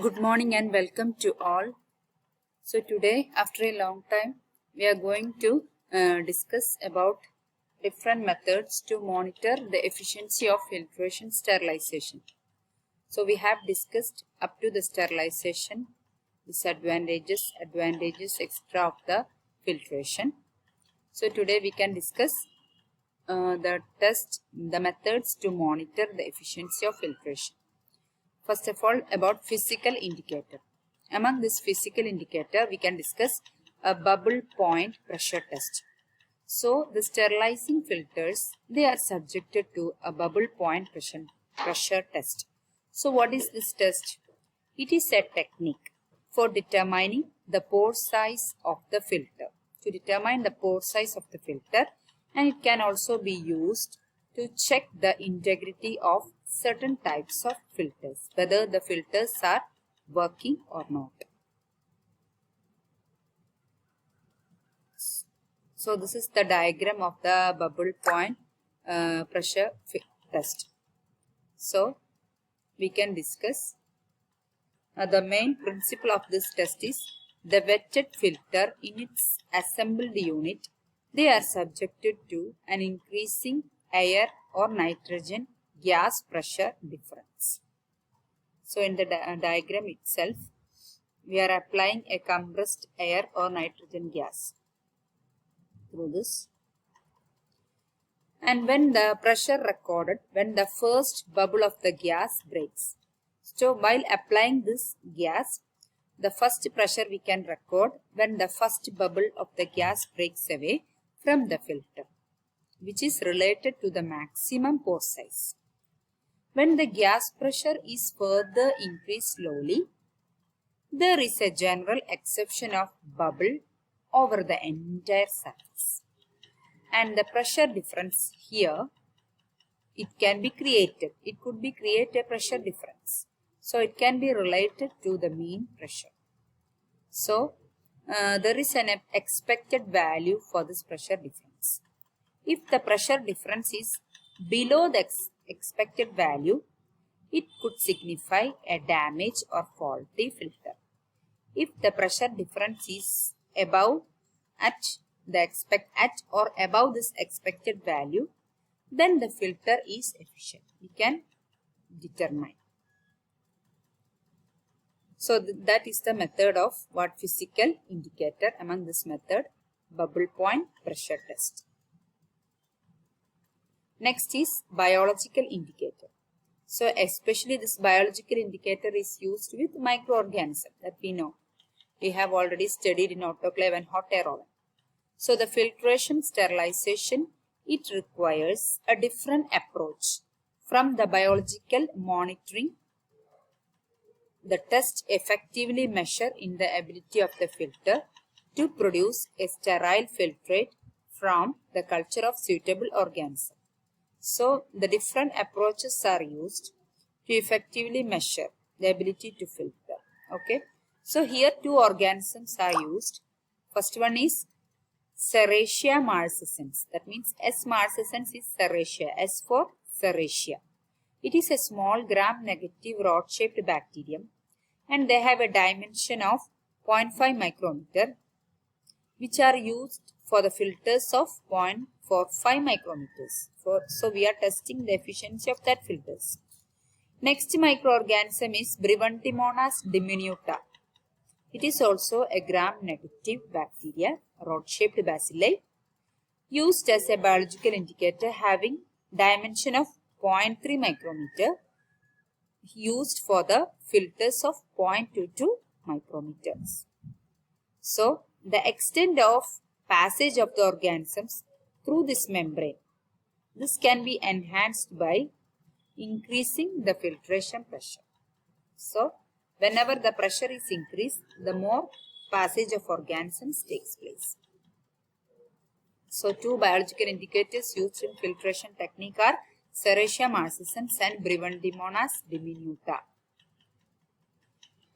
Good morning and welcome to all. So today, after a long time, we are going to discuss about different methods to monitor the efficiency of filtration sterilization. So we have discussed up to the sterilization, disadvantages, advantages, etc. of the filtration. So today we can discuss the methods to monitor the efficiency of filtration. First of all, about physical indicator. Among this physical indicator, we can discuss a bubble point pressure test. So, the sterilizing filters, they are subjected to a bubble point pressure test. So, what is this test? It is a technique for determining the pore size of the filter. To determine the pore size of the filter, and it can also be used to check the integrity of certain types of filters, whether the filters are working or not. So this is the diagram of the bubble point pressure test. So we can discuss the main principle of this test is the wetted filter in its assembled unit. They are subjected to an increasing air or nitrogen gas pressure difference. So in the diagram itself, we are applying a compressed air or nitrogen gas through this. And when the pressure recorded, when the first bubble of the gas breaks. So while applying this gas, the first pressure we can record when the first bubble of the gas breaks away from the filter, which is related to the maximum pore size. When the gas pressure is further increased slowly, there is a general exception of bubble over the entire surface. And the pressure difference here, it can be created. It could be create a pressure difference. So it can be related to the mean pressure. So there is an expected value for this pressure difference. If the pressure difference is below the expected value, it could signify a damaged or faulty filter. If the pressure difference is above or above this expected value, then the filter is efficient. We can determine. So that is the method of what physical indicator. Among this method, bubble point pressure test. Next is biological indicator. So especially this biological indicator is used with microorganisms that we know. We have already studied in autoclave and hot air oven. So the filtration sterilization, it requires a different approach from the biological monitoring. The test effectively measure in the ability of the filter to produce a sterile filtrate from the culture of suitable organism. So the different approaches are used to effectively measure the ability to filter. Okay. So here two organisms are used. First one is Serratia marcescens. That means S. marcescens is Serratia. S for Serratia. It is a small gram-negative rod-shaped bacterium and they have a dimension of 0.5 micrometer, which are used for the filters of 0.45 micrometers. So we are testing the efficiency of that filters. Next microorganism is Brevantimonas diminuta. It is also a gram-negative bacteria, rod-shaped bacilli, used as a biological indicator having dimension of 0.3 micrometer, used for the filters of 0.22 micrometers. So the extent of passage of the organisms through this membrane, this can be enhanced by increasing the filtration pressure. So whenever the pressure is increased, the more passage of organisms takes place. So two biological indicators used in filtration technique are Serratia marcescens and Brevantimonas diminuta.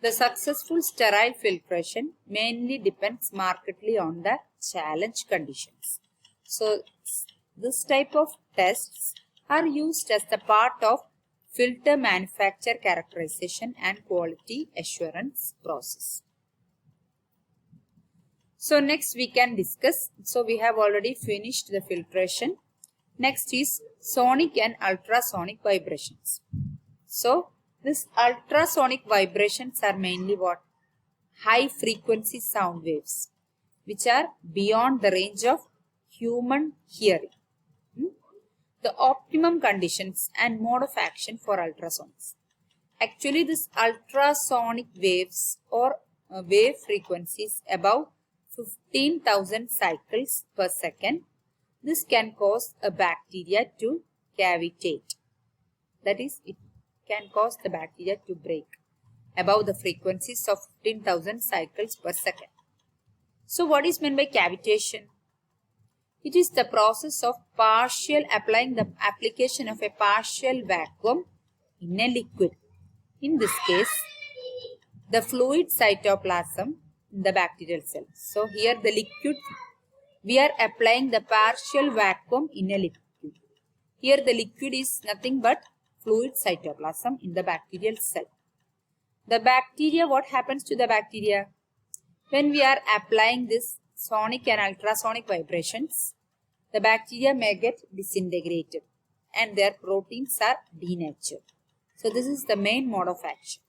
The successful sterile filtration mainly depends markedly on the challenge conditions. So this type of tests are used as the part of filter manufacture characterization and quality assurance process. So next we can discuss, so we have already finished the filtration. Next is sonic and ultrasonic vibrations. So this ultrasonic vibrations are mainly what? High frequency sound waves which are beyond the range of human hearing. The optimum conditions and mode of action for ultrasonics. Actually, this ultrasonic waves or wave frequencies above 15,000 cycles per second, this can cause a bacteria to cavitate. That is, it can cause the bacteria to break above the frequencies of 15,000 cycles per second. So what is meant by cavitation? It is the process of applying the application of a partial vacuum in a liquid. In this case, the fluid cytoplasm in the bacterial cell. So here the liquid, we are applying the partial vacuum in a liquid. Here the liquid is nothing but fluid cytoplasm in the bacterial cell. The bacteria, what happens to the bacteria? When we are applying this sonic and ultrasonic vibrations, the bacteria may get disintegrated and their proteins are denatured. So this is the main mode of action,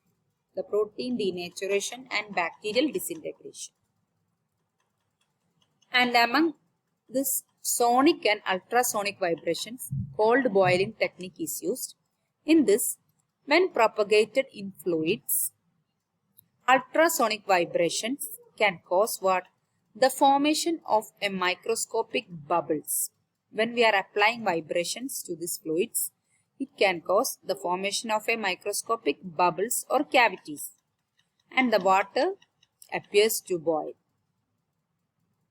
the protein denaturation and bacterial disintegration. And among this sonic and ultrasonic vibrations, cold boiling technique is used. In this, when propagated in fluids, ultrasonic vibrations can cause what? The formation of a microscopic bubbles. When we are applying vibrations to these fluids, it can cause the formation of a microscopic bubbles or cavities, and the water appears to boil.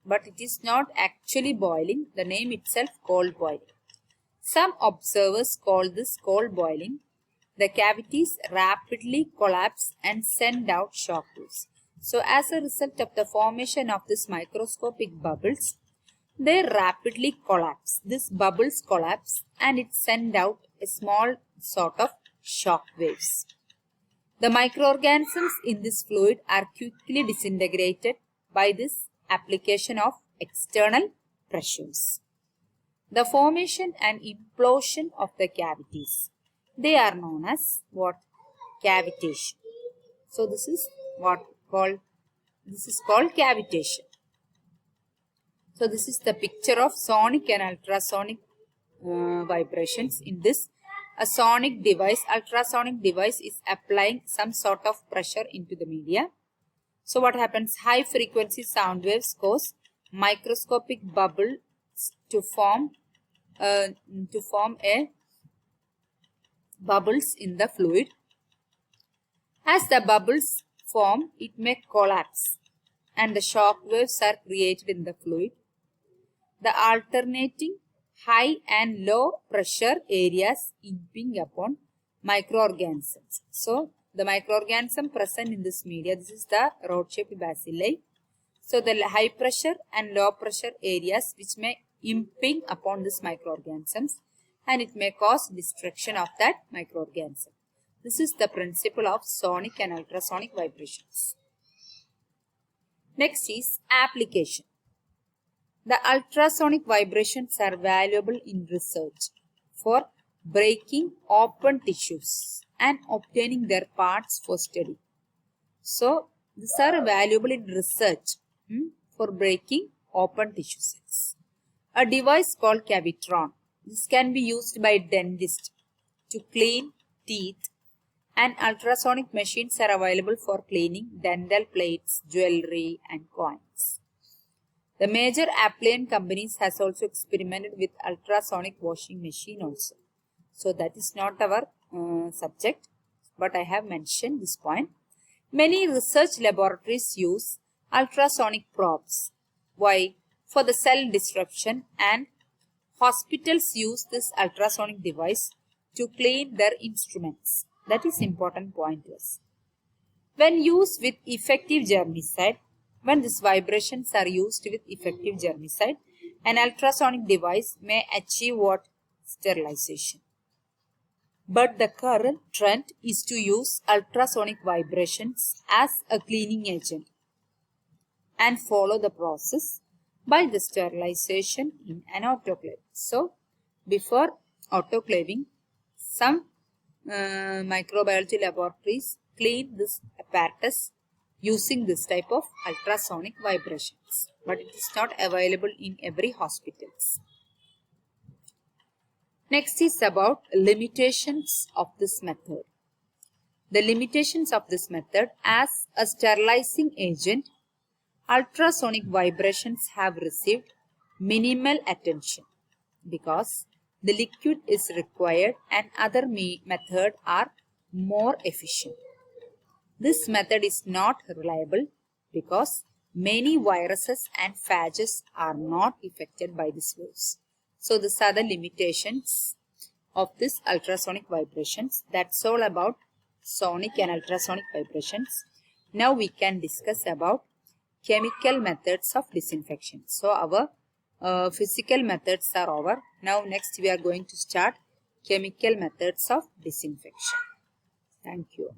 But it is not actually boiling, the name itself cold boiling. Some observers call this cold boiling. The cavities rapidly collapse and send out shock waves. So as a result of the formation of this microscopic bubbles, they rapidly collapse. These bubbles collapse and it sends out a small sort of shock waves. The microorganisms in this fluid are quickly disintegrated by this application of external pressures. The formation and implosion of the cavities, they are known as what? Cavitation. So this is called cavitation. So this is the picture of sonic and ultrasonic vibrations. In this, a sonic device, ultrasonic device is applying some sort of pressure into the media. So what happens? High frequency sound waves cause microscopic bubbles to form a bubbles in the fluid. As the bubbles form, it may collapse and the shock waves are created in the fluid. The alternating high and low pressure areas imping upon microorganisms. So the microorganism present in this media, this is the rod-shaped bacilli. So the high pressure and low pressure areas which may imping upon this microorganisms, and it may cause destruction of that microorganism. This is the principle of sonic and ultrasonic vibrations. Next is application. The ultrasonic vibrations are valuable in research for breaking open tissues and obtaining their parts for study. So these are valuable in research for breaking open tissue cells. A device called cavitron. This can be used by dentists to clean teeth, and ultrasonic machines are available for cleaning dental plates, jewelry and coins. The major appliance companies has also experimented with ultrasonic washing machine also. So that is not our subject, but I have mentioned this point. Many research laboratories use ultrasonic probes. Why? For the cell disruption, and hospitals use this ultrasonic device to clean their instruments. That is important point to us. When used with effective germicide, when these vibrations are used with effective germicide, an ultrasonic device may achieve what? Sterilization. But the current trend is to use ultrasonic vibrations as a cleaning agent and follow the process by the sterilization in an autoclave. So, before autoclaving, some microbiology laboratories clean this apparatus using this type of ultrasonic vibrations, but it is not available in every hospitals. Next is about limitations of this method. The limitations of this method: as a sterilizing agent, ultrasonic vibrations have received minimal attention because the liquid is required and other methods are more efficient. This method is not reliable because many viruses and phages are not affected by this waves. So these are the limitations of this ultrasonic vibrations. That's all about sonic and ultrasonic vibrations. Now we can discuss about chemical methods of disinfection. So our physical methods are over. Now next we are going to start chemical methods of disinfection. Thank you.